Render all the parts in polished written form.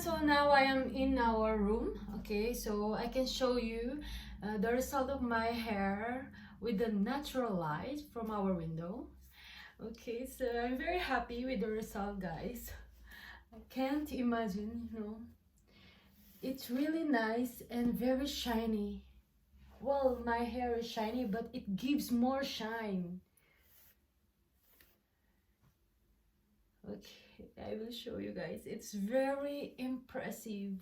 So now I am in our room. Okay, so I can show you the result of my hair with the natural light from our window. Okay, so I'm very happy with the result, guys. I can't imagine, it's really nice and very shiny. Well, my hair is shiny, but it gives more shine. Okay, I will show you guys. It's very impressive.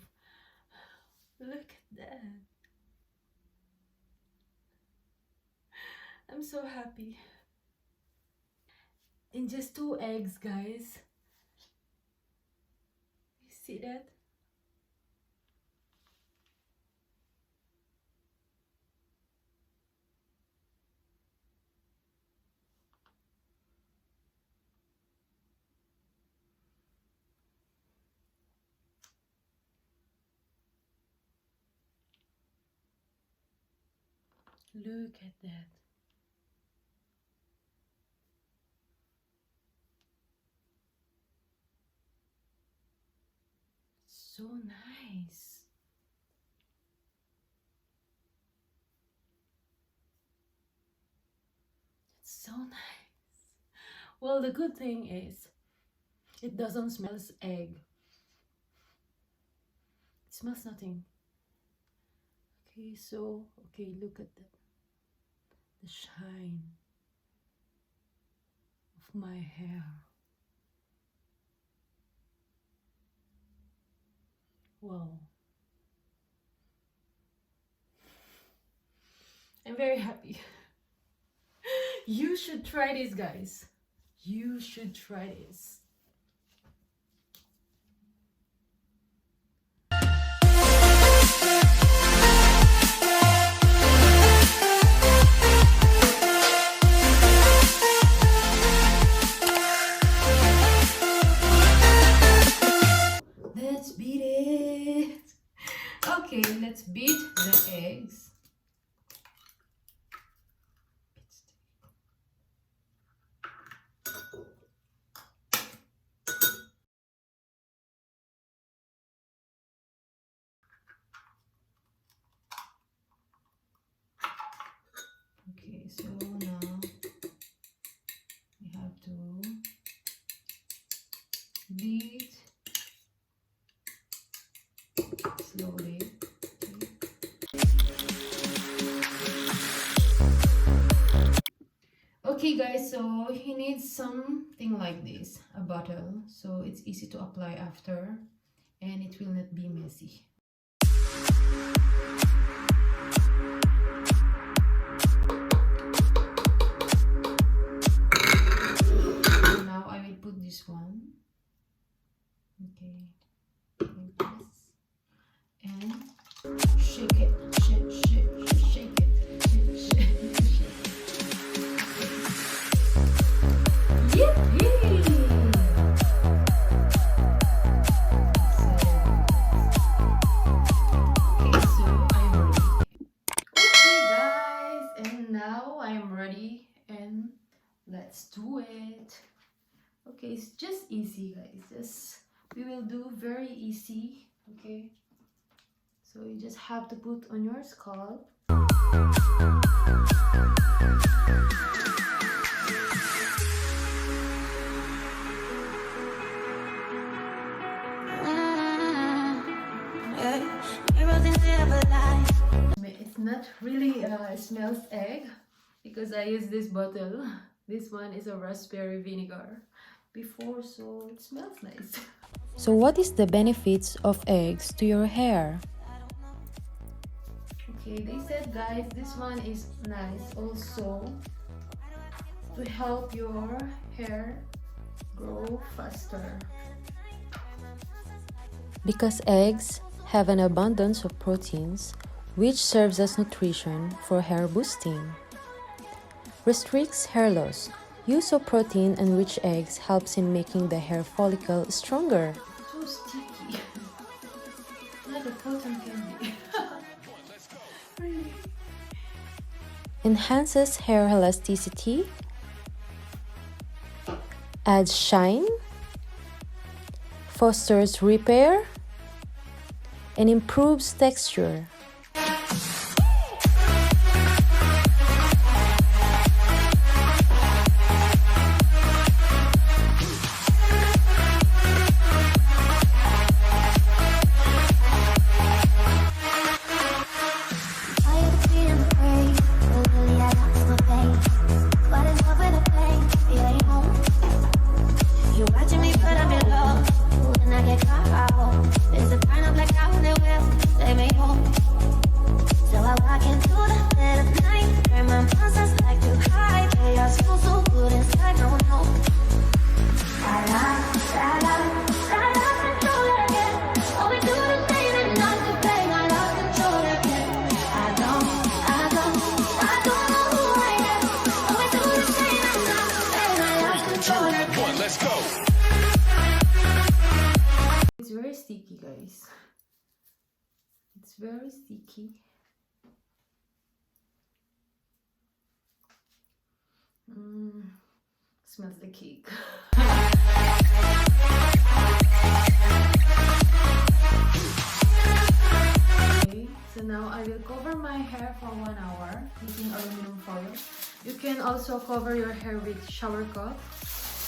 Look at that. I'm so happy. In just 2 eggs, guys. You see that? Look at that. So nice. It's so nice. Well, the good thing is it doesn't smell as egg. It smells nothing. Okay, so look at that. The shine of my hair. Wow. I'm very happy. You should try this, guys. You should try this. Let's beat it. Okay, let's beat the eggs. Okay, so now we have to beat slowly. Okay guys, so he needs something like this, a bottle, so it's easy to apply after and it will not be messy. So now I will put this one, okay, like this, and shake it, shake it, shake it. Let's do it. Okay, it's just easy, guys. We will do very easy. Okay, so you just have to put on your scalp. It's not really smells egg because I use this bottle. This one is a raspberry vinegar before, so it smells nice. So what is the benefits of eggs to your hair? Okay, they said, guys, this one is nice also to help your hair grow faster. Because eggs have an abundance of proteins, which serves as nutrition for hair boosting. Restricts hair loss. Use of protein-enriched eggs helps in making the hair follicle stronger. So sticky. Like a cotton candy. Really? Enhances hair elasticity. Adds shine. Fosters repair. and improves texture. It's very sticky, guys. It's very sticky. Smells the cake. Okay, so now I will cover my hair for 1 hour using aluminum foil. You can also cover your hair with shower cup,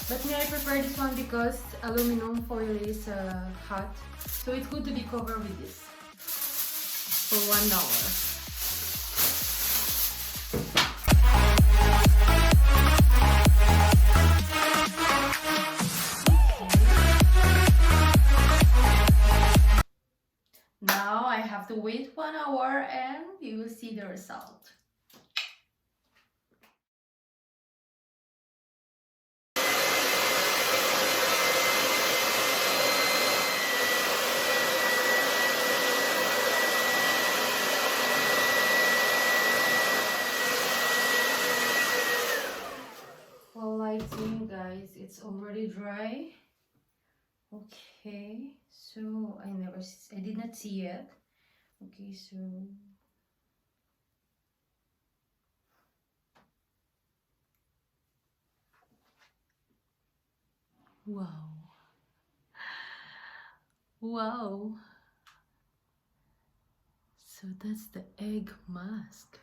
but me, I prefer this one because aluminum foil is hot, so it's good to be covered with this for 1 hour. Now I have to wait 1 hour and you will see the result. Well, I think, guys, it's already dry. Okay, so I did not see yet. Okay, so wow, so that's the egg mask.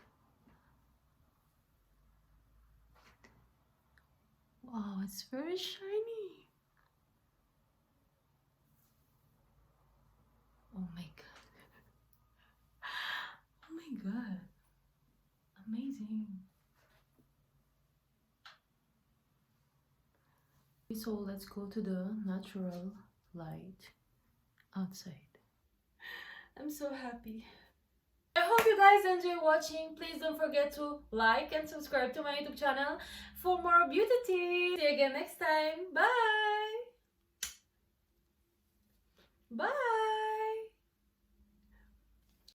Wow, it's very shiny. Oh my god. Oh my god. Amazing. So let's go to the natural light outside. I'm so happy. I hope you guys enjoy watching. Please don't forget to like and subscribe to my YouTube channel for more beauty tips. See you again next time. Bye. Bye.